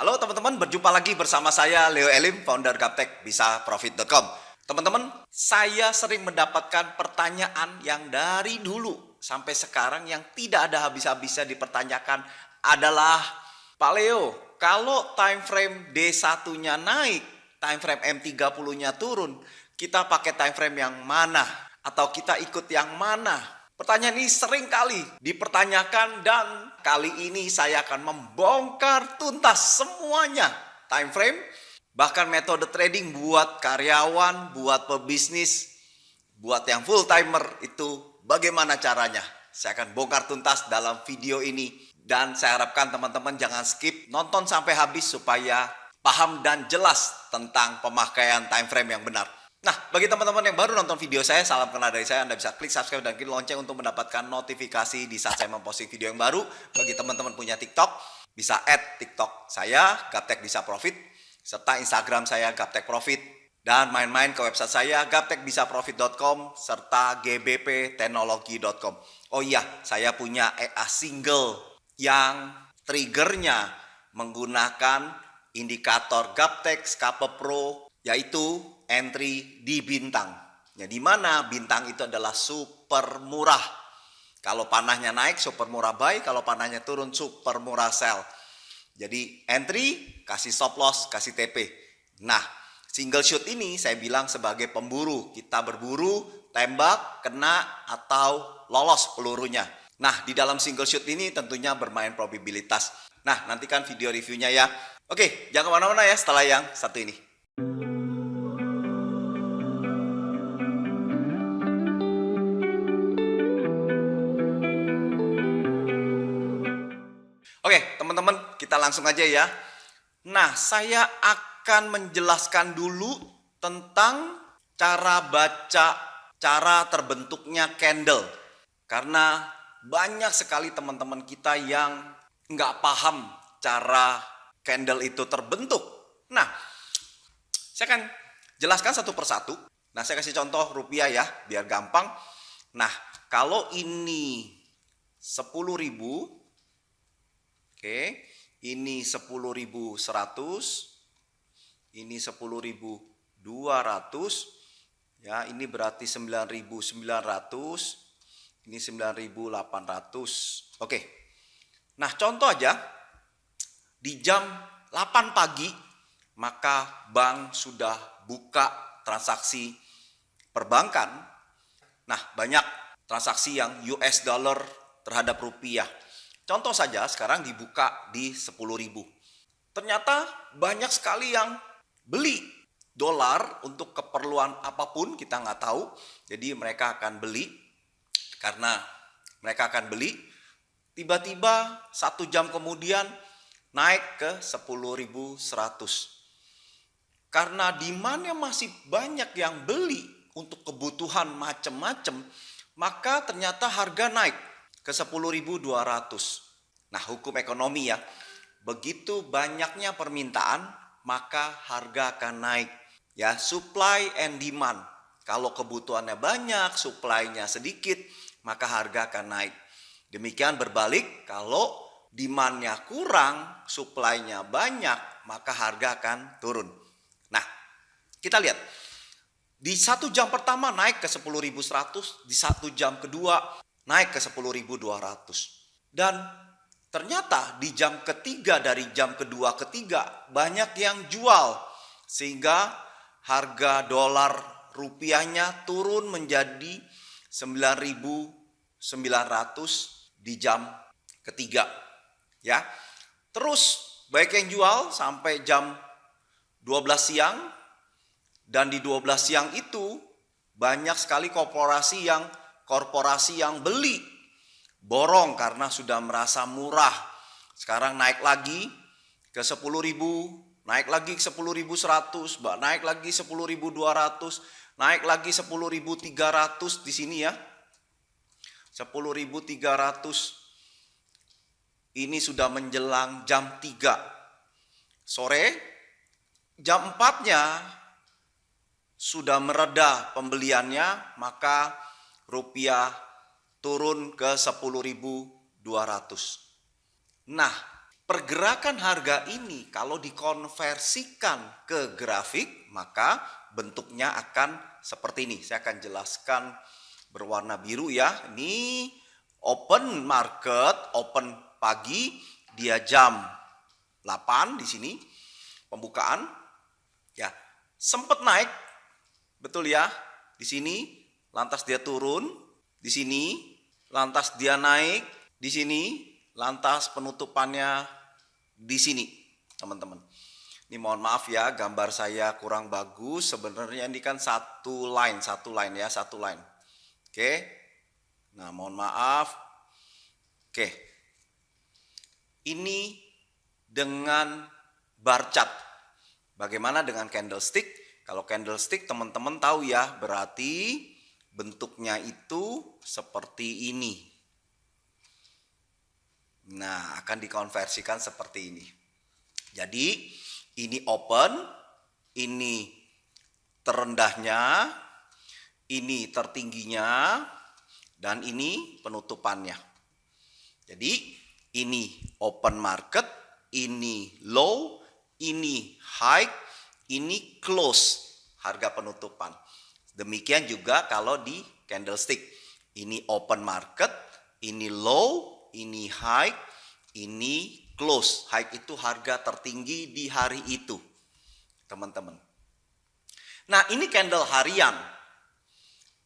Halo teman-teman, berjumpa lagi bersama saya Leo Elim, founder gaptekbisaprofit.com. Teman-teman, saya sering mendapatkan pertanyaan yang dari dulu sampai sekarang yang tidak ada habis-habisnya dipertanyakan adalah, Pak Leo, kalau time frame D1-nya naik, time frame M30-nya turun, kita pakai time frame yang mana? Atau kita ikut yang mana? Pertanyaan ini sering kali dipertanyakan dan kali ini saya akan membongkar tuntas semuanya. Time frame, bahkan metode trading buat karyawan, buat pebisnis, buat yang full timer itu bagaimana caranya. Saya akan bongkar tuntas dalam video ini dan saya harapkan teman-teman jangan skip, nonton sampai habis supaya paham dan jelas tentang pemakaian time frame yang benar. Nah, bagi teman-teman yang baru nonton video saya, salam kenal dari saya. Anda bisa klik subscribe dan klik lonceng untuk mendapatkan notifikasi di saat saya memposting video yang baru. Bagi teman-teman punya TikTok, bisa add TikTok saya, Gaptek Bisa Profit, serta Instagram saya, Gaptek Profit, dan main-main ke website saya, gaptekbisaprofit.com, serta gbpteknologi.com. Oh iya, saya punya EA single yang triggernya menggunakan indikator Gaptek Skape Pro, yaitu entry di bintang. Ya, di mana bintang itu adalah super murah. Kalau panahnya naik super murah buy, kalau panahnya turun super murah sell. Jadi entry, kasih stop loss, kasih TP. Nah, single shoot ini saya bilang sebagai pemburu. Kita berburu, tembak, kena, atau lolos pelurunya. Nah, di dalam single shoot ini tentunya bermain probabilitas. Nah, nantikan video reviewnya ya. Oke, jangan kemana-mana ya setelah yang satu ini. Oke, teman-teman, kita langsung aja ya. Nah, saya akan menjelaskan dulu tentang cara baca, cara terbentuknya candle. Karena banyak sekali teman-teman kita yang nggak paham cara candle itu terbentuk. Nah, saya akan jelaskan satu persatu. Nah, saya kasih contoh rupiah ya, biar gampang. Nah, kalau ini 10.000, oke, ini 10.100, ini 10.200, ya, ini berarti 9.900, ini 9.800. Oke, nah contoh aja, di jam 8 pagi, maka bank sudah buka transaksi perbankan. Nah, banyak transaksi yang US dollar terhadap rupiah. Contoh saja sekarang dibuka di 10.000. Ternyata banyak sekali yang beli dolar untuk keperluan apapun, kita nggak tahu. Jadi mereka akan beli, karena mereka akan beli, tiba-tiba 1 jam kemudian naik ke 10.100. Karena demand-nya masih banyak yang beli untuk kebutuhan macam-macam, maka ternyata harga naik ke 10.200. Nah, hukum ekonomi ya, begitu banyaknya permintaan, maka harga akan naik. Ya, supply and demand. Kalau kebutuhannya banyak, supply-nya sedikit, maka harga akan naik. Demikian berbalik, kalau demand-nya kurang, supply-nya banyak, maka harga akan turun. Nah, kita lihat. Di 1 jam pertama naik ke 10.100, di 1 jam kedua naik ke 10.200. Dan ternyata di jam ketiga, dari jam kedua ketiga, banyak yang jual. Sehingga harga dolar rupiahnya turun menjadi 9.900 di jam ketiga. Ya, terus baik yang jual sampai jam 12 siang. Dan di 12 siang itu banyak sekali korporasi yang beli, borong karena sudah merasa murah. Sekarang naik lagi ke 10.000, naik lagi ke 10.100, naik lagi 10.200, naik lagi 10.300 di sini ya. 10.300 ini sudah menjelang jam 3 sore. Jam 4-nya sudah mereda pembeliannya, maka rupiah turun ke 10.200. Nah, pergerakan harga ini kalau dikonversikan ke grafik, maka bentuknya akan seperti ini. Saya akan jelaskan berwarna biru ya. Ini open market, open pagi, dia jam 8 di sini pembukaan. Ya, sempat naik, betul ya, di sini, lantas dia turun, di sini, lantas dia naik, di sini, lantas penutupannya di sini, teman-teman. Ini mohon maaf ya, gambar saya kurang bagus. Sebenarnya ini kan satu line ya, satu line. Oke. Nah, mohon maaf. Oke. Ini dengan bar chart. Bagaimana dengan candlestick? Kalau candlestick teman-teman tahu ya, berarti bentuknya itu seperti ini. Nah, akan dikonversikan seperti ini. Jadi, ini open, ini terendahnya, ini tertingginya, dan ini penutupannya. Jadi, ini open market, ini low, ini high, ini close, harga penutupan. Demikian juga kalau di candlestick. Ini open market, ini low, ini high, ini close. High itu harga tertinggi di hari itu, teman-teman. Nah, ini candle harian.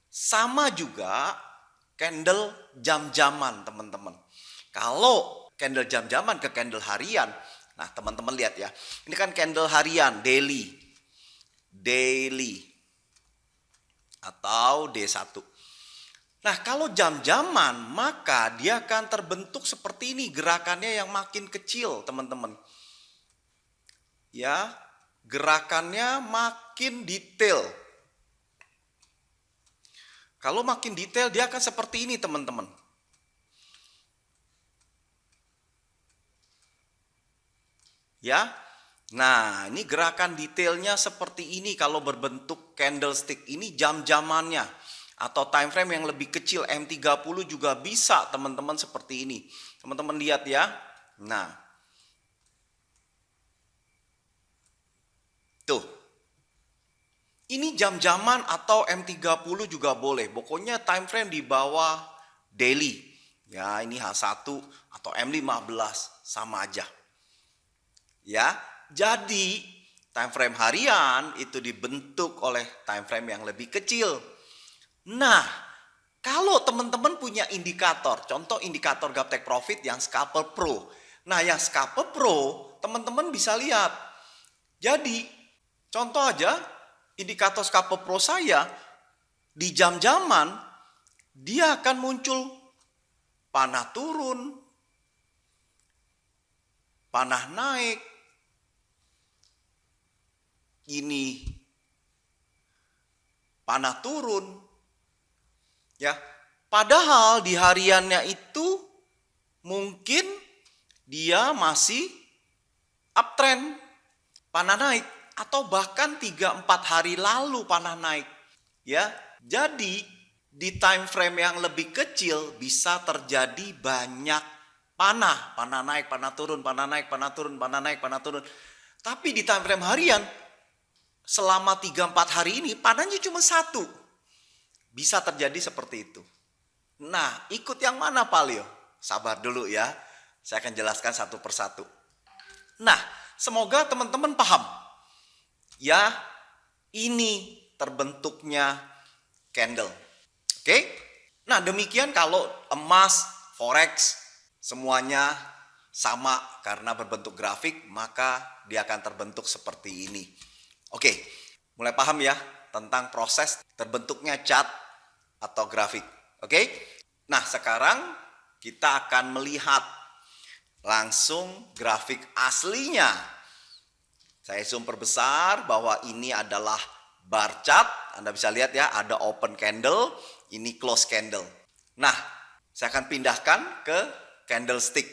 Sama juga candle jam-jaman, teman-teman. Kalau candle jam-jaman ke candle harian, nah teman-teman lihat ya. Ini kan candle harian, daily atau D1. Nah, kalau jam-jaman, maka dia akan terbentuk seperti ini, gerakannya yang makin kecil, teman-teman. Ya, gerakannya makin detail. Kalau makin detail, dia akan seperti ini, teman-teman. Ya, nah ini gerakan detailnya seperti ini kalau berbentuk candlestick. Ini jam-jamannya. Atau time frame yang lebih kecil, M30 juga bisa teman-teman seperti ini. Teman-teman lihat ya. Nah, tuh. Ini jam-jaman atau M30 juga boleh. Pokoknya time frame di bawah daily. Ya, ini H1 atau M15 sama aja. Ya, jadi time frame harian itu dibentuk oleh time frame yang lebih kecil. Nah, kalau teman-teman punya indikator, contoh indikator Gaptek Profit yang Scalper Pro. Nah, yang Scalper Pro, teman-teman bisa lihat. Jadi, contoh aja, indikator Scalper Pro saya, di jam-jaman, dia akan muncul panah turun, panah naik, ini panah turun. Ya, padahal di hariannya itu mungkin dia masih uptrend, panah naik, atau bahkan 3-4 hari lalu panah naik. Ya, jadi di time frame yang lebih kecil bisa terjadi banyak panah naik, panah turun, panah naik, panah turun, panah naik, panah turun. Tapi di time frame harian selama 3-4 hari ini panahnya cuma satu. Bisa terjadi seperti itu. Nah, ikut yang mana Pak Leo? Sabar dulu ya. Saya akan jelaskan satu persatu. Nah, semoga teman-teman paham. Ya, ini terbentuknya candle. Oke? Nah, demikian kalau emas, forex, semuanya sama karena berbentuk grafik, maka dia akan terbentuk seperti ini. Oke, mulai paham ya tentang proses terbentuknya chart atau grafik. Oke? Nah, sekarang kita akan melihat langsung grafik aslinya. Saya zoom perbesar bahwa ini adalah bar chart. Anda bisa lihat ya, ada open candle, ini close candle. Nah, saya akan pindahkan ke candlestick.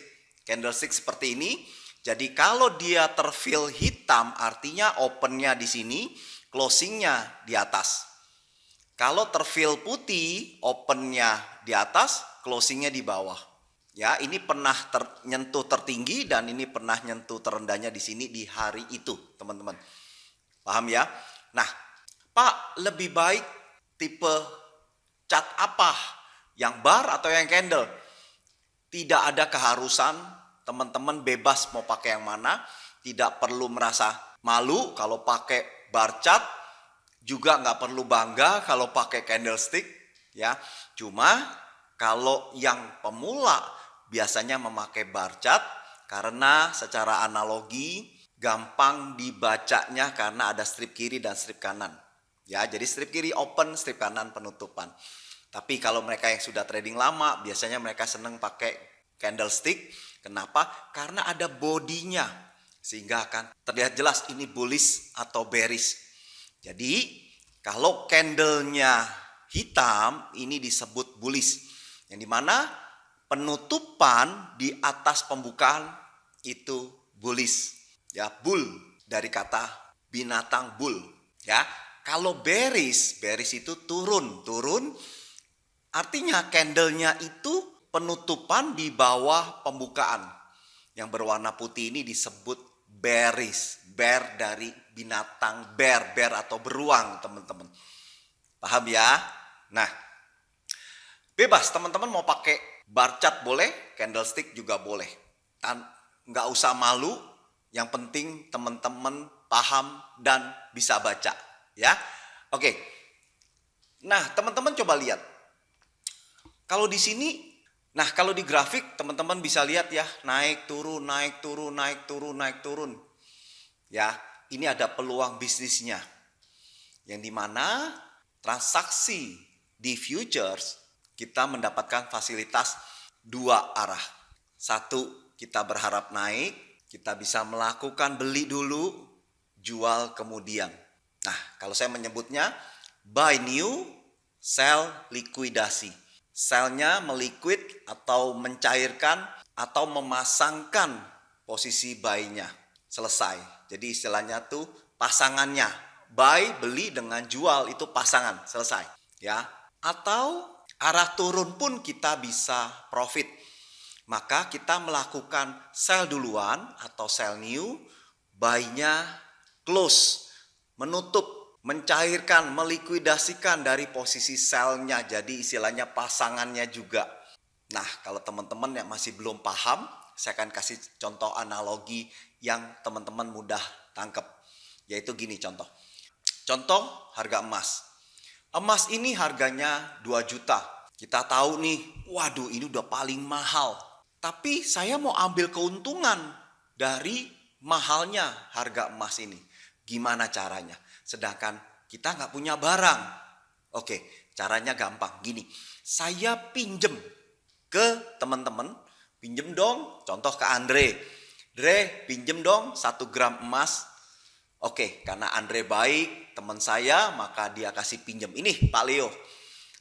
Candlestick seperti ini. Jadi kalau dia terfill hitam, artinya opennya di sini, closingnya di atas. Kalau terfill putih, opennya di atas, closingnya di bawah. Ya, ini pernah nyentuh tertinggi dan ini pernah nyentuh terendahnya di sini di hari itu, teman-teman. Paham ya? Nah, Pak, lebih baik tipe cat apa? Yang bar atau yang candle? Tidak ada keharusan, teman-teman bebas mau pakai yang mana. Tidak perlu merasa malu kalau pakai bar cat, juga nggak perlu bangga kalau pakai candlestick, ya. Cuma kalau yang pemula biasanya memakai bar cat karena secara analogi gampang dibacanya karena ada strip kiri dan strip kanan. Ya, jadi strip kiri open, strip kanan penutupan. Tapi kalau mereka yang sudah trading lama, biasanya mereka seneng pakai candlestick. Kenapa? Karena ada bodinya, sehingga akan terlihat jelas ini bullish atau bearish. Jadi kalau candlenya hitam, ini disebut bullish. Yang dimana penutupan di atas pembukaan itu bullish. Ya, bull dari kata binatang bull. Ya, kalau bearish itu turun. Artinya candlenya itu penutupan di bawah pembukaan. Yang berwarna putih ini disebut bearish. Bear dari binatang bear atau beruang, teman-teman. Paham ya? Nah, bebas teman-teman mau pakai bar chart boleh, candlestick juga boleh. Nggak usah malu, yang penting teman-teman paham dan bisa baca. Ya, oke. Nah, teman-teman coba lihat. Kalau di sini, nah kalau di grafik teman-teman bisa lihat ya, naik turun, naik turun, naik turun, naik turun. Ya, ini ada peluang bisnisnya. Yang dimana transaksi di futures kita mendapatkan fasilitas dua arah. Satu, kita berharap naik, kita bisa melakukan beli dulu, jual kemudian. Nah, kalau saya menyebutnya buy new, sell likuidasi. Sell-nya meliquid atau mencairkan atau memasangkan posisi buy-nya. Selesai. Jadi istilahnya tuh pasangannya. Buy, beli dengan jual itu pasangan. Selesai. Ya. Atau arah turun pun kita bisa profit. Maka kita melakukan sell duluan atau sell new. Buy-nya close. Menutup, mencairkan, melikuidasikan dari posisi sell-nya. Jadi istilahnya pasangannya juga. Nah, kalau teman-teman yang masih belum paham, saya akan kasih contoh analogi yang teman-teman mudah tangkap. Yaitu gini contoh. Contoh harga emas. Emas ini harganya 2 juta. Kita tahu nih, waduh ini udah paling mahal. Tapi saya mau ambil keuntungan dari mahalnya harga emas ini. Gimana caranya? Sedangkan kita nggak punya barang. Oke, caranya gampang. Gini, saya pinjem ke teman-teman. Pinjem dong, contoh ke Andre. Dre, pinjem dong 1 gram emas. Oke, karena Andre baik, teman saya, maka dia kasih pinjem. Ini Pak Leo.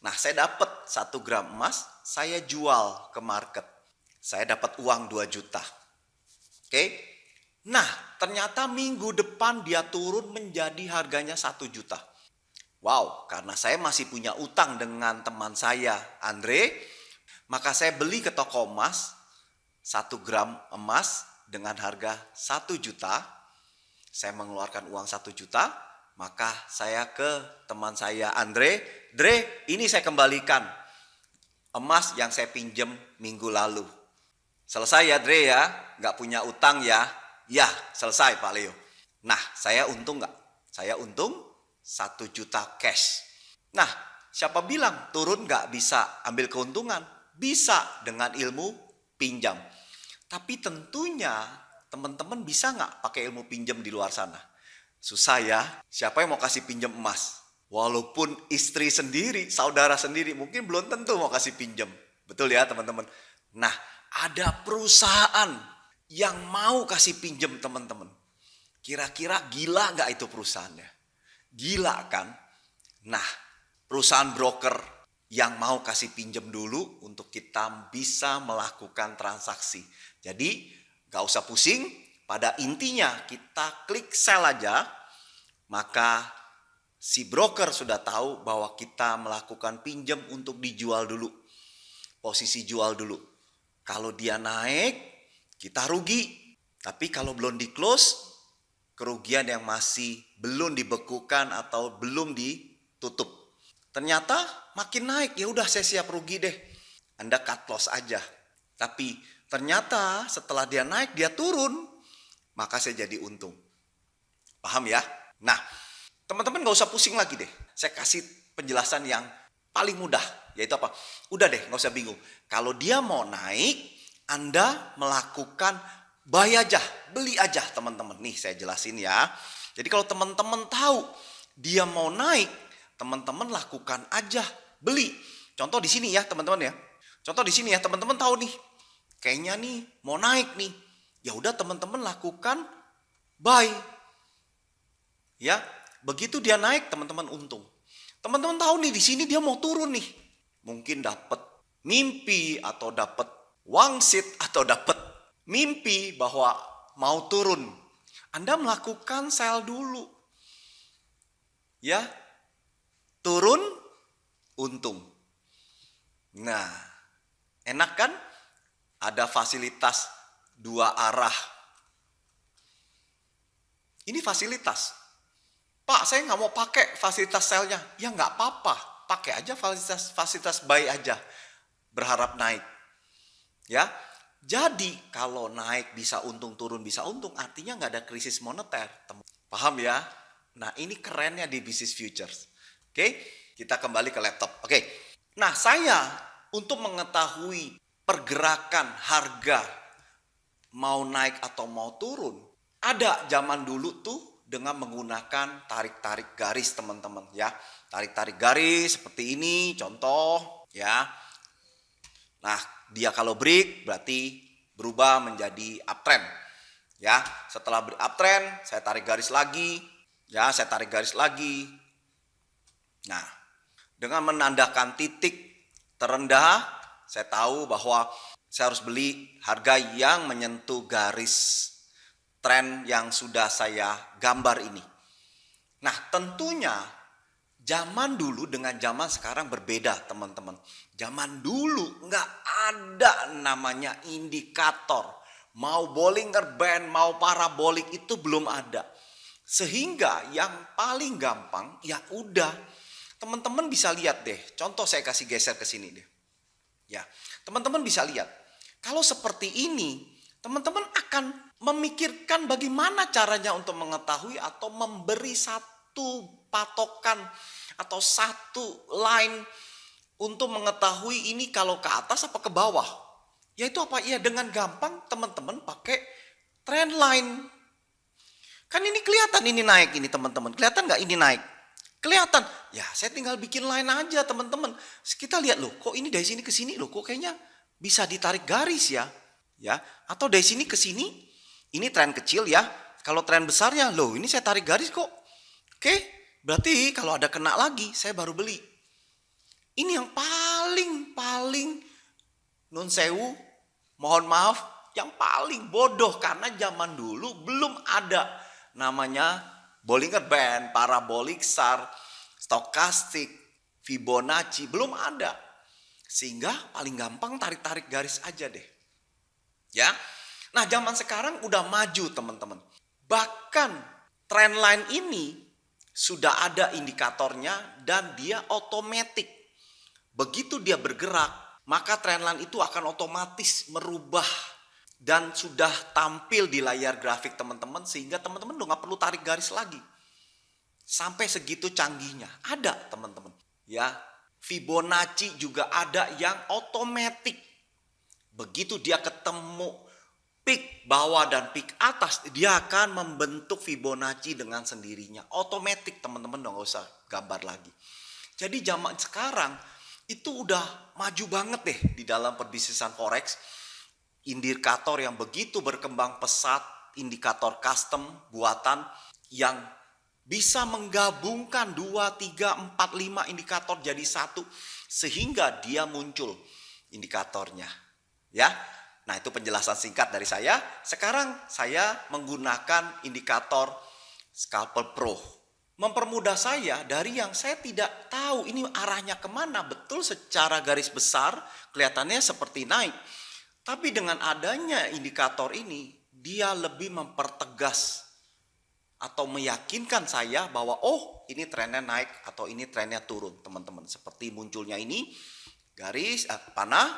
Nah, saya dapat 1 gram emas, saya jual ke market. Saya dapat uang 2 juta. Oke. Nah, ternyata minggu depan dia turun menjadi harganya 1 juta. Wow, karena saya masih punya utang dengan teman saya, Andre, maka saya beli ke toko emas 1 gram emas dengan harga 1 juta. Saya mengeluarkan uang 1 juta, maka saya ke teman saya Andre, Dre, ini saya kembalikan emas yang saya pinjam minggu lalu. Selesai ya Dre ya, nggak punya utang ya. Ya, selesai Pak Leo. Nah, saya untung nggak? Saya untung 1 juta cash. Nah, siapa bilang turun nggak bisa ambil keuntungan? Bisa dengan ilmu pinjam. Tapi tentunya teman-teman bisa nggak pakai ilmu pinjam di luar sana? Susah ya. Siapa yang mau kasih pinjam emas? Walaupun istri sendiri, saudara sendiri, mungkin belum tentu mau kasih pinjam. Betul ya teman-teman? Nah, ada perusahaan yang mau kasih pinjam teman-teman. Kira-kira gila nggak itu perusahaannya? Gila kan? Nah, perusahaan broker yang mau kasih pinjam dulu untuk kita bisa melakukan transaksi. Jadi gak usah pusing, pada intinya kita klik sell aja, maka si broker sudah tahu bahwa kita melakukan pinjam untuk dijual dulu. Posisi jual dulu. Kalau dia naik, kita rugi. Tapi kalau belum di close, kerugian yang masih belum dibekukan atau belum ditutup. Ternyata makin naik, ya udah saya siap rugi deh. Anda cut loss aja. Tapi ternyata setelah dia naik, dia turun, maka saya jadi untung. Paham ya? Nah, teman-teman gak usah pusing lagi deh. Saya kasih penjelasan yang paling mudah, yaitu apa? Udah deh, gak usah bingung. Kalau dia mau naik, Anda melakukan buy aja, beli aja teman-teman. Nih saya jelasin ya. Jadi kalau teman-teman tahu dia mau naik, teman-teman lakukan aja, beli. Contoh di sini ya teman-teman ya. Contoh di sini ya teman-teman tahu nih, kayaknya nih mau naik nih. Ya udah teman-teman lakukan buy. Ya, begitu dia naik teman-teman untung. Teman-teman tahu nih di sini dia mau turun nih. Mungkin dapat mimpi atau dapat wangsit atau dapat mimpi bahwa mau turun. Anda melakukan sell dulu. Ya. Turun untung. Nah, enak kan? Ada fasilitas dua arah. Ini fasilitas. Pak, saya nggak mau pakai fasilitas sell-nya. Ya nggak apa-apa. Pakai aja fasilitas buy aja. Berharap naik. Ya, jadi kalau naik bisa untung, turun bisa untung. Artinya nggak ada krisis moneter. Paham ya? Nah, ini kerennya di bisnis futures. Oke, kita kembali ke laptop. Oke, nah saya untuk mengetahui pergerakan harga mau naik atau mau turun, ada zaman dulu tuh dengan menggunakan tarik-tarik garis teman-teman ya. Tarik-tarik garis seperti ini contoh ya. Nah, dia kalau break berarti berubah menjadi uptrend. Ya, setelah uptrend saya tarik garis lagi, ya, saya tarik garis lagi. Nah, dengan menandakan titik terendah, saya tahu bahwa saya harus beli harga yang menyentuh garis tren yang sudah saya gambar ini. Nah, tentunya zaman dulu dengan zaman sekarang berbeda, teman-teman. Zaman dulu nggak ada namanya indikator. Mau Bollinger Band, mau parabolik itu belum ada. Sehingga yang paling gampang, ya udah, teman-teman bisa lihat deh. Contoh saya kasih geser ke sini deh. Ya, teman-teman bisa lihat. Kalau seperti ini, teman-teman akan memikirkan bagaimana caranya untuk mengetahui atau memberi satu patokan atau satu line untuk mengetahui ini kalau ke atas apa ke bawah. Yaitu apa? Ya dengan gampang teman-teman pakai trend line. Kan ini kelihatan ini naik ini teman-teman. Kelihatan nggak ini naik? Kelihatan. Ya saya tinggal bikin line aja teman-teman. Kita lihat loh, kok ini dari sini ke sini loh, kok kayaknya bisa ditarik garis ya. Ya, atau dari sini ke sini, ini tren kecil ya. Kalau tren besarnya, loh ini saya tarik garis kok. Oke, berarti kalau ada kena lagi, saya baru beli. Ini yang paling nun sewu, mohon maaf, yang paling bodoh. Karena zaman dulu belum ada namanya Bollinger Band, parabolik SAR, stokastik, Fibonacci, belum ada. Sehingga paling gampang tarik-tarik garis aja deh. Ya, nah zaman sekarang udah maju teman-teman. Bahkan trend line ini sudah ada indikatornya dan dia otomatis. Begitu dia bergerak, maka trend line itu akan otomatis merubah dan sudah tampil di layar grafik teman-teman sehingga teman-teman udah nggak perlu tarik garis lagi. Sampai segitu canggihnya. Ada teman-teman. Ya, Fibonacci juga ada yang otomatis. Begitu dia ketemu peak bawah dan peak atas, dia akan membentuk Fibonacci dengan sendirinya. Otomatis teman-teman nggak usah gambar lagi. Jadi zaman sekarang itu udah maju banget deh di dalam perbisnisan forex. Indikator yang begitu berkembang pesat, indikator custom buatan yang bisa menggabungkan 2, 3, 4, 5 indikator jadi satu sehingga dia muncul indikatornya. Ya, nah itu penjelasan singkat dari saya. Sekarang saya menggunakan indikator Scalper Pro. Mempermudah saya dari yang saya tidak tahu ini arahnya kemana. Betul secara garis besar kelihatannya seperti naik. Tapi dengan adanya indikator ini, dia lebih mempertegas atau meyakinkan saya bahwa oh ini trennya naik atau ini trennya turun, teman-teman. Seperti munculnya ini garis panah,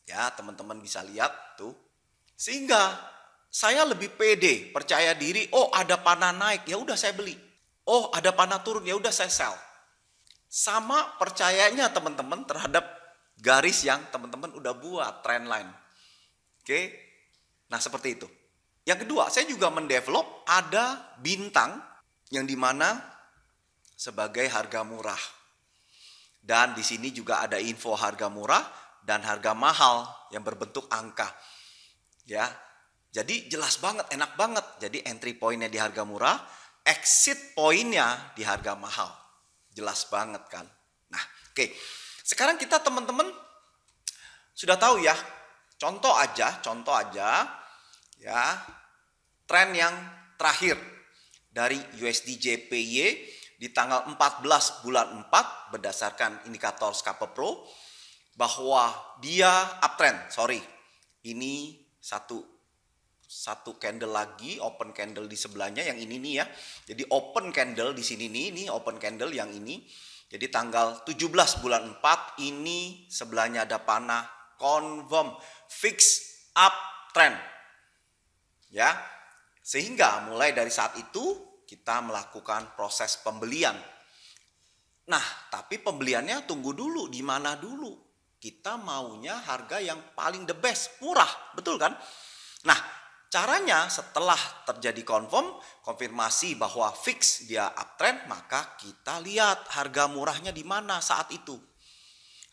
ya teman-teman bisa lihat tuh. Sehingga saya lebih pede, percaya diri, oh ada panah naik, ya udah saya beli. Oh ada panah turun, ya udah saya sell. Sama percayanya teman-teman terhadap garis yang teman-teman udah buat, trend line. Oke, nah seperti itu. Yang kedua, saya juga mendevelop ada bintang yang dimana sebagai harga murah. Dan di sini juga ada info harga murah dan harga mahal yang berbentuk angka. Ya, jadi jelas banget, enak banget. Jadi entry pointnya di harga murah, exit pointnya di harga mahal. Jelas banget kan. Nah, oke. Sekarang kita teman-teman sudah tahu ya. Contoh aja ya. Tren yang terakhir dari USD JPY di tanggal 14 bulan 4 berdasarkan indikator Scalper Pro bahwa dia uptrend. Ini satu candle lagi, open candle di sebelahnya yang ini nih ya. Jadi open candle di sini nih, ini open candle yang ini. Jadi tanggal 17 bulan 4 ini sebelahnya ada panah confirm fix uptrend. Ya. Sehingga mulai dari saat itu kita melakukan proses pembelian. Nah, tapi pembeliannya tunggu dulu, di mana dulu? Kita maunya harga yang paling the best, murah, betul kan? Nah, caranya setelah terjadi konfirmasi bahwa fix dia uptrend, maka kita lihat harga murahnya di mana saat itu.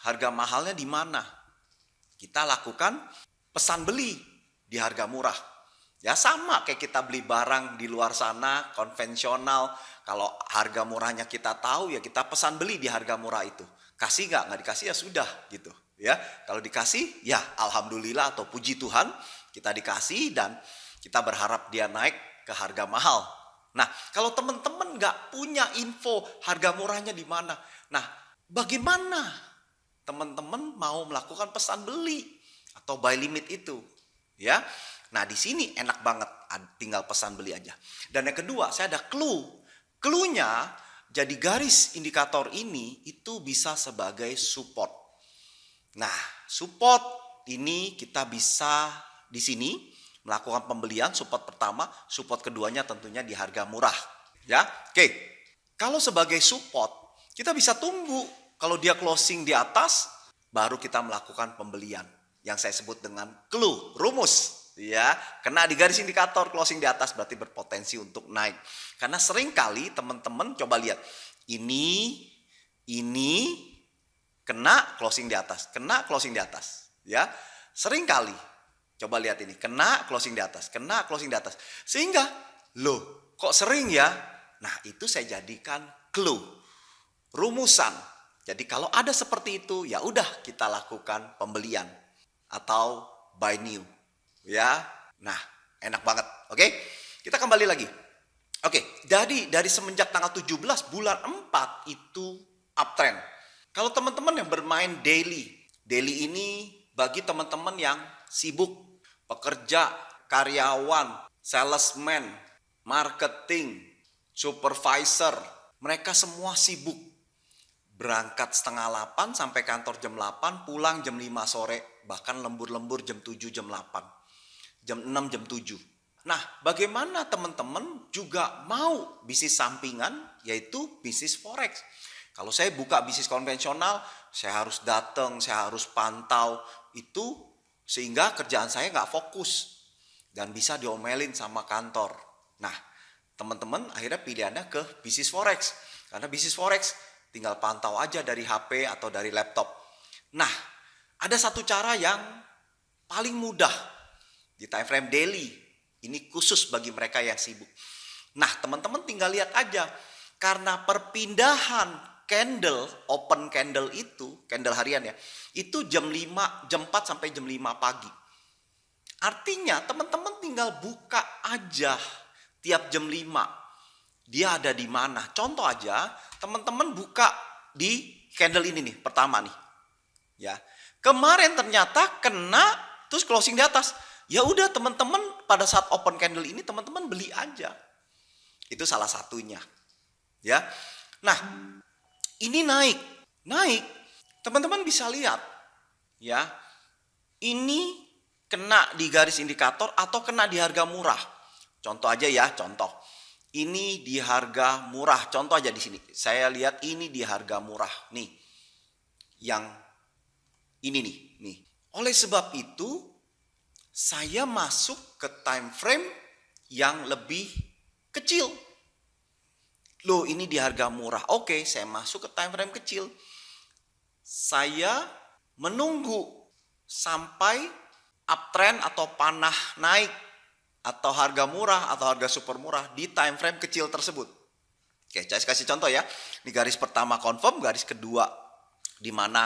Harga mahalnya di mana? Kita lakukan pesan beli di harga murah. Ya sama kayak kita beli barang di luar sana konvensional. Kalau harga murahnya kita tahu ya kita pesan beli di harga murah itu. Kasih nggak dikasih ya sudah gitu ya. Kalau dikasih ya alhamdulillah atau puji Tuhan kita dikasih dan kita berharap dia naik ke harga mahal. Nah kalau teman-teman nggak punya info harga murahnya di mana, nah bagaimana teman-teman mau melakukan pesan beli atau buy limit itu ya? Nah di sini enak banget, tinggal pesan beli aja. Dan yang kedua, saya ada clue. Clue-nya jadi garis indikator ini itu bisa sebagai support. Nah, support ini kita bisa di sini melakukan pembelian support pertama, support keduanya tentunya di harga murah. Ya, oke. Kalau sebagai support, kita bisa tunggu kalau dia closing di atas, baru kita melakukan pembelian. Yang saya sebut dengan clue, rumus. Ya, kena di garis indikator closing di atas berarti berpotensi untuk naik. Karena sering kali teman-teman coba lihat ini kena closing di atas, ya. Sering kali coba lihat ini kena closing di atas, Sehingga loh, kok sering ya? Nah, itu saya jadikan clue, rumusan. Jadi kalau ada seperti itu, ya udah kita lakukan pembelian atau buy new. Ya, nah enak banget. Oke, kita kembali lagi. Oke, dari semenjak tanggal 17 bulan 4 itu uptrend. Kalau teman-teman yang bermain daily ini bagi teman-teman yang sibuk, pekerja, karyawan, salesman, marketing, supervisor, mereka semua sibuk. Berangkat setengah 8 sampai kantor jam 8, pulang jam 5 sore, bahkan lembur-lembur jam 7, jam 8. Jam 6, jam 7. Nah, bagaimana teman-teman juga mau bisnis sampingan, yaitu bisnis forex. Kalau saya buka bisnis konvensional, saya harus datang, saya harus pantau itu, sehingga kerjaan saya nggak fokus dan bisa diomelin sama kantor. Nah, teman-teman akhirnya pilihannya ke bisnis forex. Karena bisnis forex tinggal pantau aja dari HP atau dari laptop. Nah, ada satu cara yang paling mudah di time frame daily, ini khusus bagi mereka yang sibuk. Nah, teman-teman tinggal lihat aja, karena perpindahan candle, open candle itu, candle harian ya, itu jam 4 sampai jam 5 pagi. Artinya teman-teman tinggal buka aja tiap jam 5. Dia ada di mana? Contoh aja, teman-teman buka di candle ini nih, pertama nih. Ya. Kemarin ternyata kena terus closing di atas. Ya udah teman-teman pada saat open candle ini teman-teman beli aja. Itu salah satunya. Ya. Nah, ini naik. Teman-teman bisa lihat ya. Ini kena di garis indikator atau kena di harga murah. Contoh aja ya, contoh. Ini di harga murah. Contoh aja di sini. Saya lihat ini di harga murah nih. Yang ini nih. Oleh sebab itu saya masuk ke time frame yang lebih kecil. Loh, ini di harga murah. Oke, saya masuk ke time frame kecil. Saya menunggu sampai uptrend atau panah naik atau harga murah atau harga super murah di time frame kecil tersebut. Oke, saya kasih contoh ya. Di garis pertama confirm, garis kedua di mana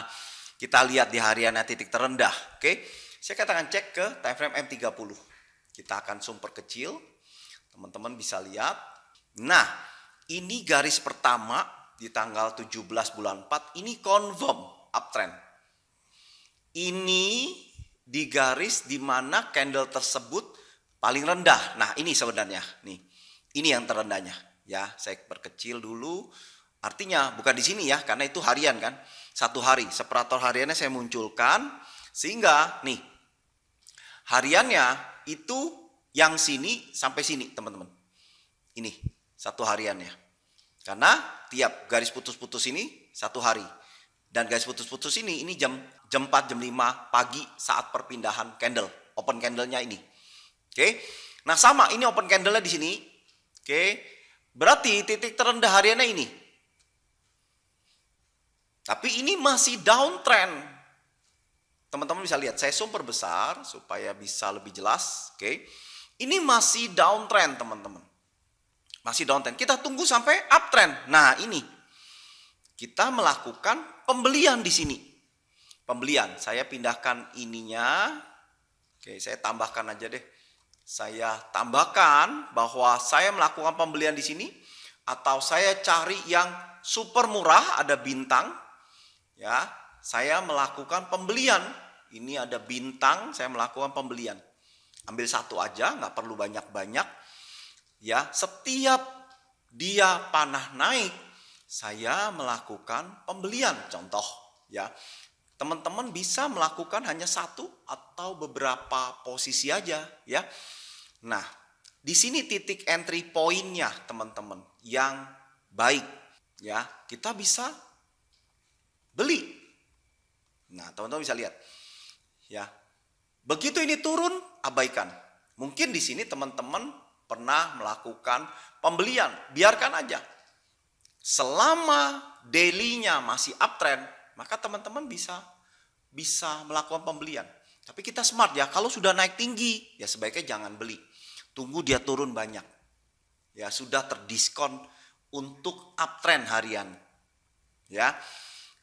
kita lihat di hariannya titik terendah. Oke, saya katakan cek ke time frame M30. Kita akan zoom perkecil. Teman-teman bisa lihat. Nah, ini garis pertama di tanggal 17 bulan 4, ini confirm uptrend. Ini di garis di mana candle tersebut paling rendah. Nah, ini sebenarnya nih. Ini yang terendahnya ya. Saya perkecil dulu. Artinya bukan di sini ya, karena itu harian kan. Satu hari, separator hariannya saya munculkan sehingga nih hariannya itu yang sini sampai sini, teman-teman. Ini satu hariannya. Karena tiap garis putus-putus ini satu hari. Dan garis putus-putus ini jam 4, jam 5 pagi saat perpindahan candle. Open candle-nya ini. Oke. Nah, sama ini open candle-nya di sini. Oke. Berarti titik terendah hariannya ini. Tapi ini masih downtrend. Teman-teman bisa lihat, saya zoom perbesar supaya bisa lebih jelas. Oke. Ini masih downtrend, teman-teman. Masih downtrend. Kita tunggu sampai uptrend. Nah, ini. Kita melakukan pembelian di sini. Pembelian. Saya pindahkan ininya. Oke, saya tambahkan aja deh. Saya tambahkan bahwa saya melakukan pembelian di sini. Atau saya cari yang super murah, ada bintang. Ya, saya melakukan pembelian. Ini ada bintang, saya melakukan pembelian. Ambil satu aja, nggak perlu banyak-banyak. Ya, setiap dia panah naik, saya melakukan pembelian. Contoh, ya, teman-teman bisa melakukan hanya satu atau beberapa posisi aja, ya. Nah, di sini titik entry point-nya, teman-teman, yang baik, ya. Kita bisa beli. Nah, teman-teman bisa lihat, ya. Begitu ini turun, abaikan. Mungkin di sini teman-teman pernah melakukan pembelian, biarkan aja. Selama daily-nya masih uptrend, maka teman-teman bisa melakukan pembelian. Tapi kita smart ya, kalau sudah naik tinggi, ya sebaiknya jangan beli. Tunggu dia turun banyak. Ya, sudah terdiskon untuk uptrend harian. Ya.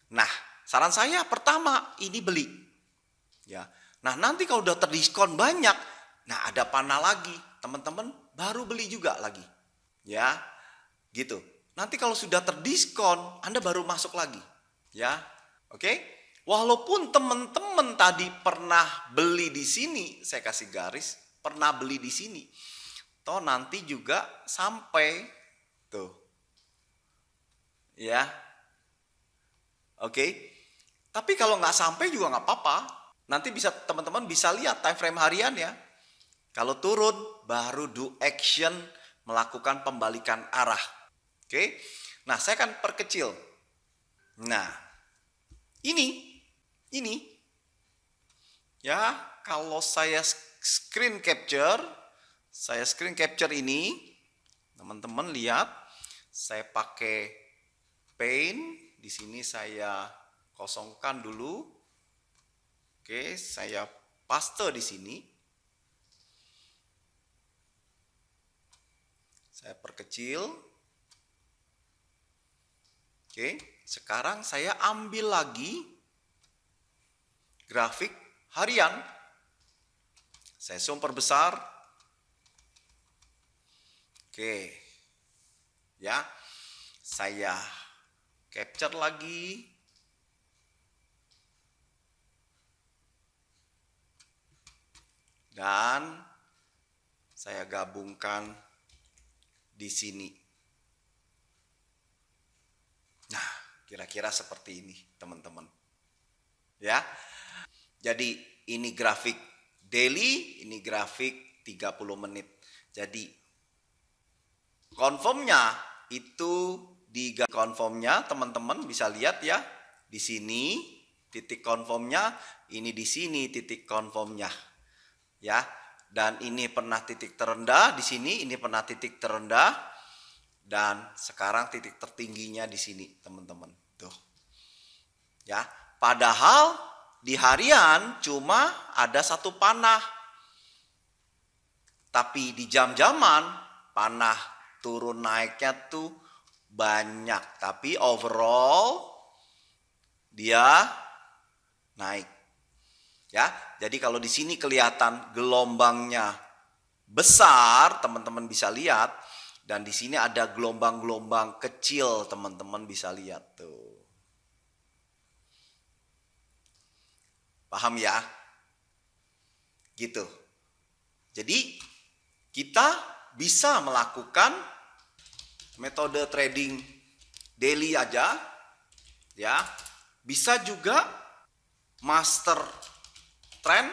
Nah, saran saya pertama ini beli. Ya. Nah, nanti kalau udah terdiskon banyak, nah ada panah lagi, teman-teman baru beli juga lagi. Ya, gitu. Nanti kalau sudah terdiskon, Anda baru masuk lagi. Ya, oke? Walaupun teman-teman tadi pernah beli di sini, saya kasih garis, pernah beli di sini. Toh nanti juga sampai tuh. Ya. Oke. Tapi kalau nggak sampai juga nggak apa-apa. Nanti bisa teman-teman bisa lihat time frame harian ya. Kalau turun, baru do action melakukan pembalikan arah. Oke. Nah, saya akan perkecil. Nah, ini. Ya, kalau saya screen capture ini, teman-teman lihat, saya pakai paint. Di sini saya kosongkan dulu. Oke, saya paste di sini. Saya perkecil. Oke, sekarang saya ambil lagi grafik harian. Saya zoom perbesar. Oke. Ya. Saya capture lagi. Dan saya gabungkan di sini. Nah, kira-kira seperti ini, teman-teman. Ya. Jadi ini grafik daily, ini grafik 30 menit. Jadi confirmnya itu di confirmnya teman-teman bisa lihat ya. Di sini titik confirmnya, ini di sini titik confirmnya. Ya. Dan ini pernah titik terendah di sini, ini pernah titik terendah, dan sekarang titik tertingginya di sini, teman-teman. Tuh. Ya, padahal di harian cuma ada satu panah. Tapi di jam-jaman panah turun naiknya tuh banyak. Tapi overall dia naik. Ya, jadi kalau di sini kelihatan gelombangnya besar, teman-teman bisa lihat, dan di sini ada gelombang-gelombang kecil, teman-teman bisa lihat tuh. Paham ya? Gitu. Jadi kita bisa melakukan metode trading daily aja, ya. Bisa juga master trend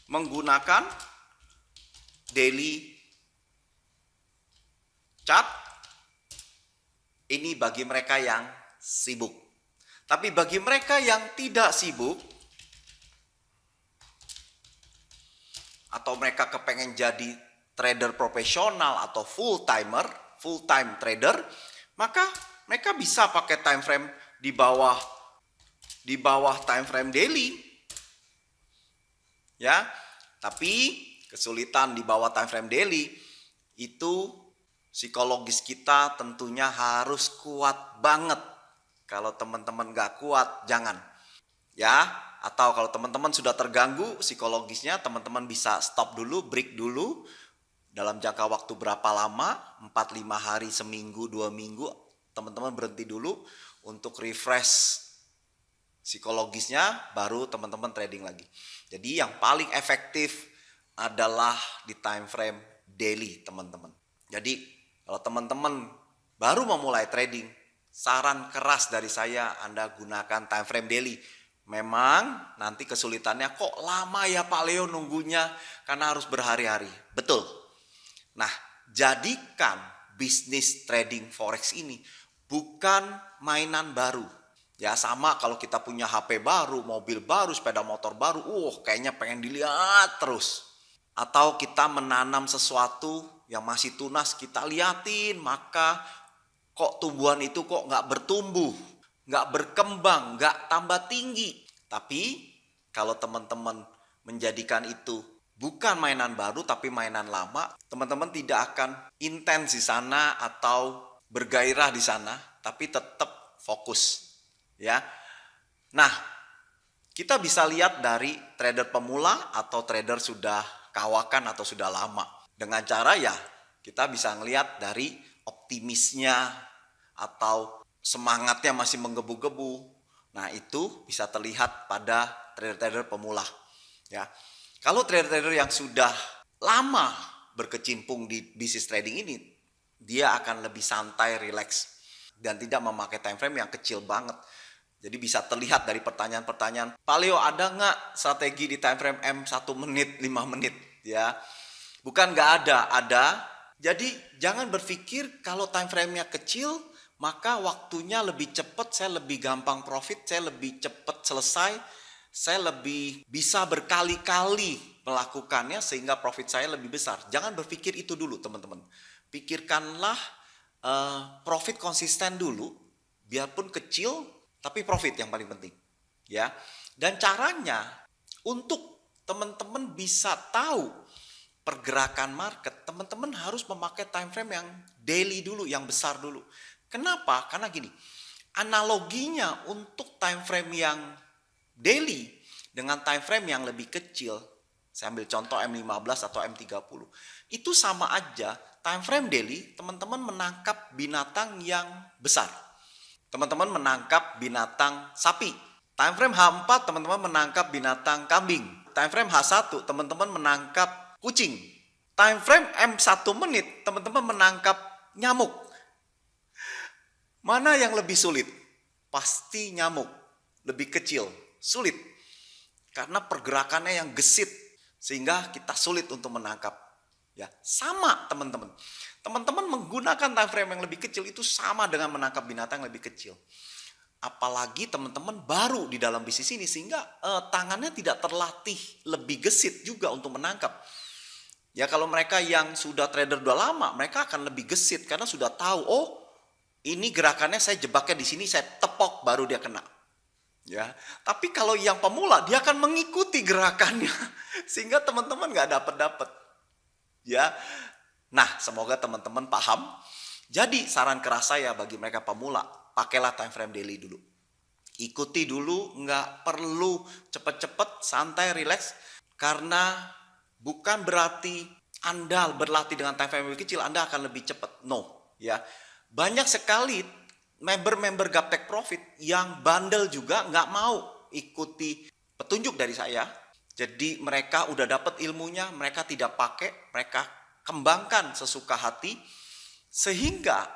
menggunakan daily chart. Ini bagi mereka yang sibuk. Tapi bagi mereka yang tidak sibuk, atau mereka kepengen jadi trader profesional atau full time trader, maka mereka bisa pakai time frame di bawah time frame daily. Ya, tapi kesulitan di bawah time frame daily itu psikologis kita tentunya harus kuat banget. Kalau teman-teman gak kuat, jangan. Ya, atau kalau teman-teman sudah terganggu psikologisnya, teman-teman bisa stop dulu, break dulu. Dalam jangka waktu berapa lama, 4-5 hari, seminggu, 2 minggu, teman-teman berhenti dulu untuk refresh psikologisnya, baru teman-teman trading lagi. Jadi yang paling efektif adalah di time frame daily, teman-teman. Jadi kalau teman-teman baru memulai trading, saran keras dari saya, Anda gunakan time frame daily. Memang nanti kesulitannya, kok lama ya Pak Leo nunggunya, karena harus berhari-hari. Betul. Nah, jadikan bisnis trading forex ini bukan mainan baru. Ya, sama kalau kita punya HP baru, mobil baru, sepeda motor baru, kayaknya pengen dilihat terus. Atau kita menanam sesuatu yang masih tunas, kita liatin, maka kok tumbuhan itu kok nggak bertumbuh, nggak berkembang, nggak tambah tinggi. Tapi kalau teman-teman menjadikan itu bukan mainan baru tapi mainan lama, teman-teman tidak akan intens di sana atau bergairah di sana, tapi tetap fokus. Ya. Nah, kita bisa lihat dari trader pemula atau trader sudah kawakan atau sudah lama. Dengan cara ya kita bisa ngelihat dari optimisnya atau semangatnya masih menggebu-gebu. Nah, itu bisa terlihat pada trader-trader pemula. Ya. Kalau trader-trader yang sudah lama berkecimpung di bisnis trading ini, dia akan lebih santai, relax, dan tidak memakai time frame yang kecil banget. Jadi bisa terlihat dari pertanyaan-pertanyaan, Pak Leo ada nggak strategi di time frame M 1 menit, 5 menit? Ya, bukan nggak ada. Jadi jangan berpikir kalau time frame-nya kecil, maka waktunya lebih cepat, saya lebih gampang profit, saya lebih cepat selesai, saya lebih bisa berkali-kali melakukannya sehingga profit saya lebih besar. Jangan berpikir itu dulu, teman-teman. Pikirkanlah profit konsisten dulu, biarpun kecil, tapi profit yang paling penting. Ya. Dan caranya untuk teman-teman bisa tahu pergerakan market, teman-teman harus memakai time frame yang daily dulu, yang besar dulu. Kenapa? Karena gini, analoginya untuk time frame yang daily dengan time frame yang lebih kecil, saya ambil contoh M15 atau M30, itu sama aja. Time frame daily, teman-teman menangkap binatang yang besar. Teman-teman menangkap binatang sapi. Time frame H4, teman-teman menangkap binatang kambing. time frame H1, teman-teman menangkap kucing. Time frame M1 menit, teman-teman menangkap nyamuk. Mana yang lebih sulit? Pasti nyamuk. Lebih kecil, sulit. Karena pergerakannya yang gesit, sehingga kita sulit untuk menangkap. Ya, sama teman-teman. Teman-teman menggunakan time frame yang lebih kecil itu sama dengan menangkap binatang yang lebih kecil. Apalagi teman-teman baru di dalam bisnis ini, sehingga tangannya tidak terlatih lebih gesit juga untuk menangkap. Ya, kalau mereka yang sudah trader udah lama, mereka akan lebih gesit karena sudah tahu, oh ini gerakannya saya jebaknya di sini, saya tepok baru dia kena. Ya, tapi kalau yang pemula dia akan mengikuti gerakannya sehingga teman-teman nggak dapat. Ya, nah semoga teman-teman paham. Jadi saran keras saya bagi mereka pemula, pakailah time frame daily dulu. Ikuti dulu, nggak perlu cepet-cepet, santai, relax. Karena bukan berarti Anda berlatih dengan time frame lebih kecil, Anda akan lebih cepat. No, ya. Banyak sekali member-member Gaptek Profit yang bandel juga nggak mau ikuti petunjuk dari saya. Jadi mereka udah dapat ilmunya, mereka tidak pakai, mereka kembangkan sesuka hati. Sehingga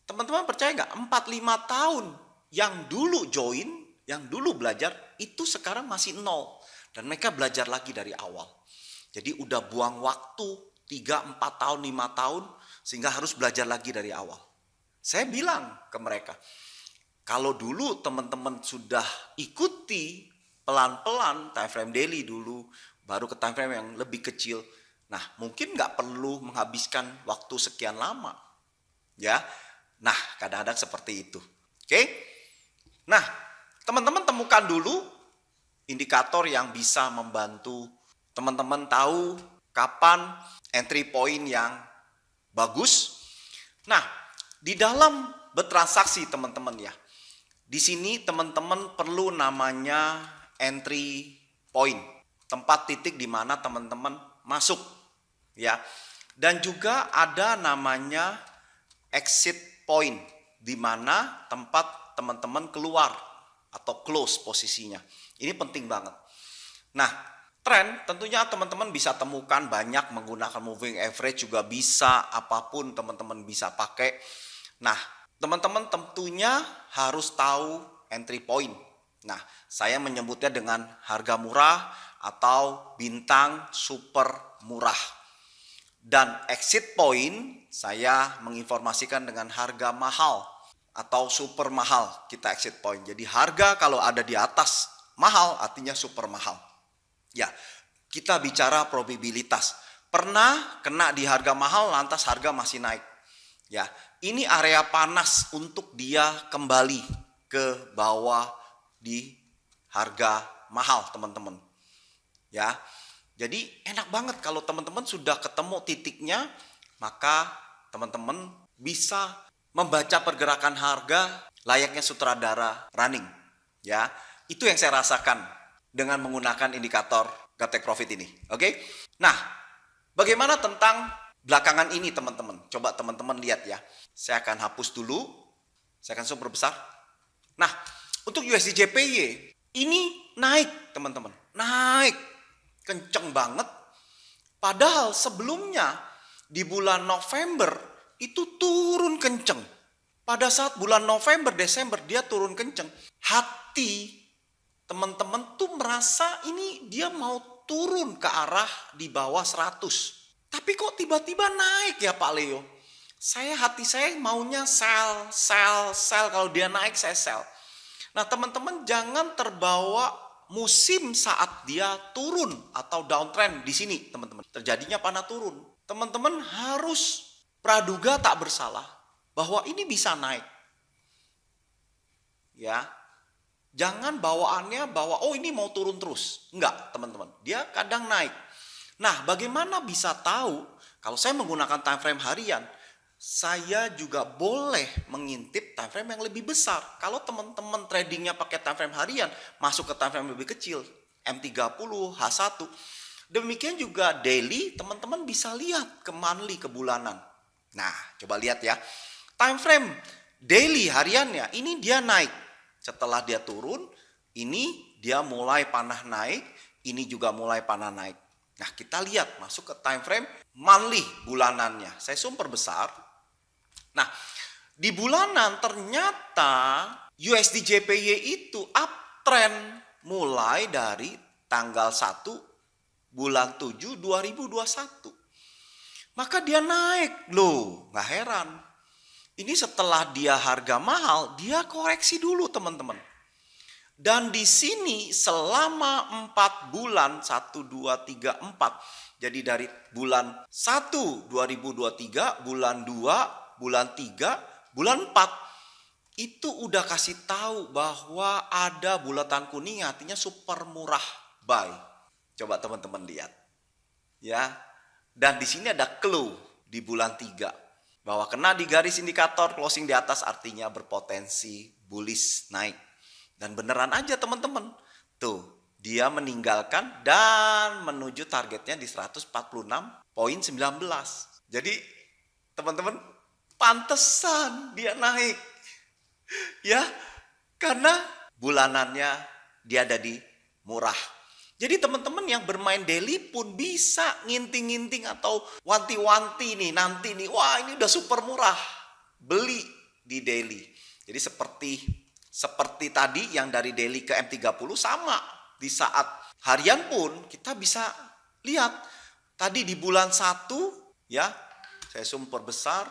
teman-teman percaya nggak, 4-5 tahun yang dulu join, yang dulu belajar, itu sekarang masih nol. Dan mereka belajar lagi dari awal. Jadi udah buang waktu 3, 4 tahun, 5 tahun, sehingga harus belajar lagi dari awal. Saya bilang ke mereka, kalau dulu teman-teman sudah ikuti pelan-pelan time frame daily dulu, baru ke time frame yang lebih kecil. Nah, mungkin nggak perlu menghabiskan waktu sekian lama. Ya, nah kadang-kadang seperti itu. Oke? Nah, teman-teman temukan dulu indikator yang bisa membantu teman-teman tahu kapan entry point yang bagus. Nah, di dalam bertransaksi teman-teman ya, di sini teman-teman perlu namanya entry point, tempat titik di mana teman-teman masuk, ya. Dan juga ada namanya exit point, di mana tempat teman-teman keluar atau close posisinya. Ini penting banget. Nah, tren tentunya teman-teman bisa temukan banyak, menggunakan moving average juga bisa, apapun teman-teman bisa pakai. Nah, teman-teman tentunya harus tahu entry point. Nah, saya menyebutnya dengan harga murah atau bintang super murah. Dan exit point saya menginformasikan dengan harga mahal atau super mahal, kita exit point. Jadi harga kalau ada di atas mahal artinya super mahal. Ya, kita bicara probabilitas. Pernah kena di harga mahal lantas harga masih naik. Ya, ini area panas untuk dia kembali ke bawah di harga mahal, teman-teman. Ya. Jadi enak banget kalau teman-teman sudah ketemu titiknya, maka teman-teman bisa membaca pergerakan harga layaknya sutradara running. Ya, itu yang saya rasakan dengan menggunakan indikator Gaptek Profit ini. Oke? Nah, bagaimana tentang belakangan ini teman-teman? Coba teman-teman lihat ya. Saya akan hapus dulu. Saya akan super besar. Nah, untuk USD JPY ini naik teman-teman. Naik. Kenceng banget. Padahal sebelumnya di bulan November itu turun kenceng. Pada saat bulan November, Desember dia turun kenceng. Hati teman-teman tuh merasa ini dia mau turun ke arah di bawah 100. Tapi kok tiba-tiba naik ya Pak Leo? Hati saya maunya sell. Kalau dia naik saya sell. Nah teman-teman jangan terbawa musim saat dia turun atau downtrend di sini teman-teman. Terjadinya panah turun. Teman-teman harus praduga tak bersalah bahwa ini bisa naik. Ya. Jangan bawaannya bahwa oh ini mau turun terus. Enggak teman-teman. Dia kadang naik. Nah bagaimana bisa tahu kalau saya menggunakan time frame harian? Saya juga boleh mengintip time frame yang lebih besar. Kalau teman-teman tradingnya pakai time frame harian, masuk ke time frame lebih kecil, M30, H1. Demikian juga daily, teman-teman bisa lihat ke monthly, ke bulanan. Nah, coba lihat ya. Time frame daily hariannya, ini dia naik. Setelah dia turun, ini dia mulai panah naik. ini juga mulai panah naik. Nah, kita lihat masuk ke time frame monthly, bulanannya. Saya zoom perbesar. Nah, di bulanan ternyata USD JPY itu uptrend mulai dari tanggal 1 bulan 7 2021. Maka dia naik loh, nggak heran. Ini setelah dia harga mahal, dia koreksi dulu teman-teman. Dan di sini selama 4 bulan, 1, 2, 3, 4. Jadi dari bulan 1, 2023, bulan 2, bulan 3, bulan 4. Itu udah kasih tahu bahwa ada bulatan kuning artinya super murah buy. Coba teman-teman lihat. Ya. Dan di sini ada clue di bulan 3. Bahwa kena di garis indikator closing di atas artinya berpotensi bullish naik. Dan beneran aja teman-teman. Tuh, dia meninggalkan dan menuju targetnya di 146,19. Jadi teman-teman, pantesan dia naik. Ya, karena bulanannya dia ada di murah. Jadi teman-teman yang bermain daily pun bisa nginting-nginting atau wanti-wanti nih nanti nih. Wah, ini udah super murah. Beli di daily. Jadi seperti tadi yang dari daily ke M30 sama. Di saat harian pun kita bisa lihat. Tadi di bulan 1 ya, saya zoom perbesar.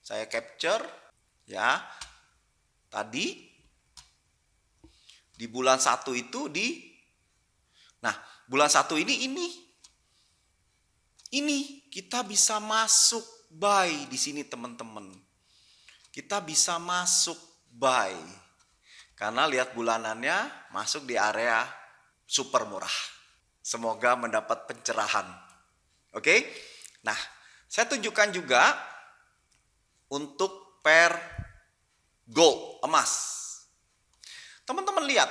Saya capture ya. Tadi di bulan 1 itu nah, bulan 1 ini kita bisa masuk buy di sini teman-teman. Kita bisa masuk buy. Karena lihat bulanannya masuk di area super murah. Semoga mendapat pencerahan. Oke? Nah, saya tunjukkan juga untuk pair gold, emas. Teman-teman lihat,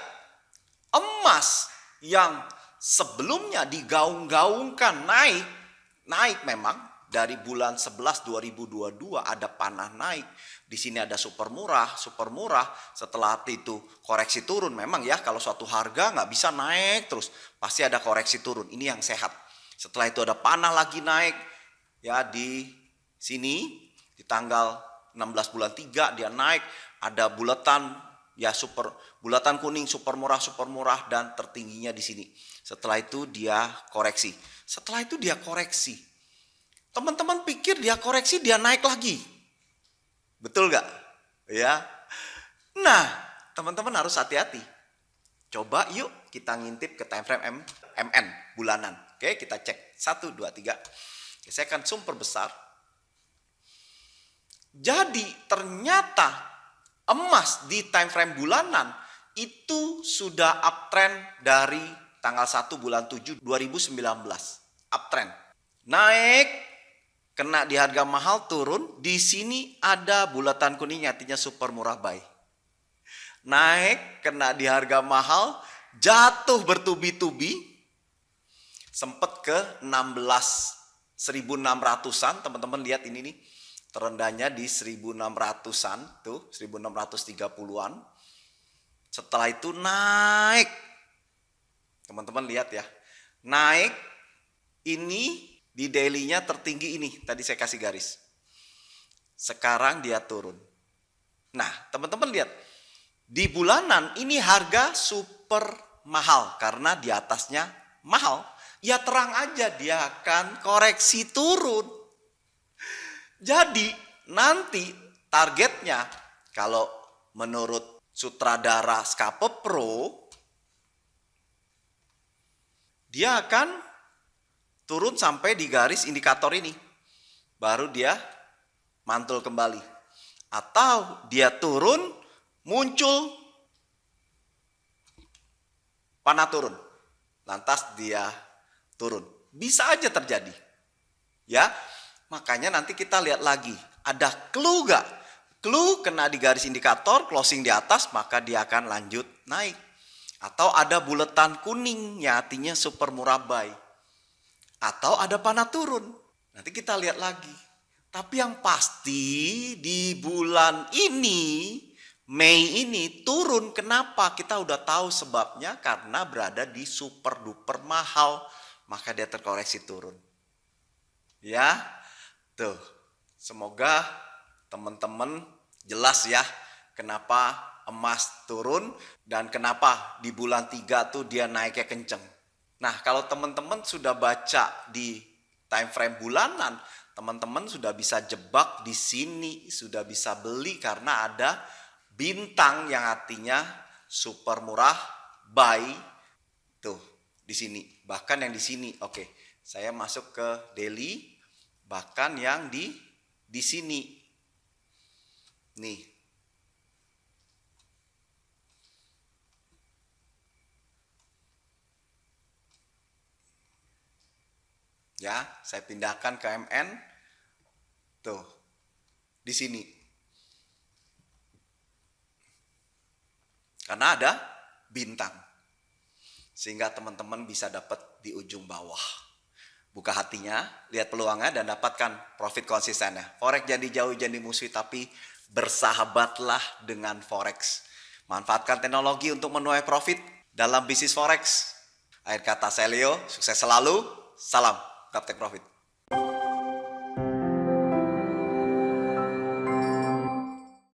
emas yang sebelumnya digaung-gaungkan naik memang dari bulan 11 2022 ada panah naik. Di sini ada super murah. Setelah itu koreksi turun. Memang ya kalau suatu harga nggak bisa naik terus, pasti ada koreksi turun. Ini yang sehat. Setelah itu ada panah lagi naik ya di sini di tanggal 16 bulan 3 dia naik. Ada bulatan ya bulatan kuning super murah dan tertingginya di sini. Setelah itu dia koreksi. Teman-teman pikir dia koreksi dia naik lagi. Betul gak? Ya. Nah, teman-teman harus hati-hati. Coba yuk kita ngintip ke time frame MN bulanan. Oke, kita cek. 1, 2, 3. Oke, saya akan zoom perbesar. Jadi ternyata emas di time frame bulanan itu sudah uptrend dari tanggal 1 bulan 7 2019. Uptrend. Naik, kena di harga mahal, turun. Di sini ada bulatan kuning artinya super murah buy. Naik, kena di harga mahal, jatuh bertubi-tubi. Sempat ke 1.600-an. Teman-teman lihat ini nih. Terendahnya di 1.600-an. Tuh 1.630-an. Setelah itu naik. Teman-teman lihat ya. Naik. Ini di daily-nya tertinggi ini. Tadi saya kasih garis. Sekarang dia turun. Nah, teman-teman lihat. Di bulanan ini harga super mahal. Karena di atasnya mahal. Ya terang aja dia akan koreksi turun. Jadi nanti targetnya kalau menurut sutradara Skape Pro. Dia akan turun sampai di garis indikator ini. Baru dia mantul kembali. Atau dia turun, muncul panah turun. Lantas dia turun. Bisa aja terjadi. Ya, makanya nanti kita lihat lagi. Ada clue gak? Clue kena di garis indikator, closing di atas, maka dia akan lanjut naik. Atau ada bulatan kuning, ya artinya super murah buy. Atau ada panah turun. Nanti kita lihat lagi. Tapi yang pasti di bulan ini Mei ini turun, kenapa? Kita udah tahu sebabnya, karena berada di super duper mahal, maka dia terkoreksi turun. Ya, tuh. Semoga teman-teman jelas ya kenapa emas turun dan kenapa di bulan 3 tuh dia naiknya kenceng. Nah, kalau teman-teman sudah baca di time frame bulanan, teman-teman sudah bisa jebak di sini, sudah bisa beli karena ada bintang yang artinya super murah, buy tuh di sini. Bahkan yang di sini, oke, saya masuk ke daily, bahkan yang di sini, nih, ya, saya pindahkan ke MN, tuh, di sini. Karena ada bintang. Sehingga teman-teman bisa dapat di ujung bawah. Buka hatinya, lihat peluangnya dan dapatkan profit konsistennya. Forex jadi jauh jadi musuh, tapi bersahabatlah dengan Forex. Manfaatkan teknologi untuk menuai profit dalam bisnis Forex. Akhir kata saya Leo, sukses selalu. Salam Gaptek Profit.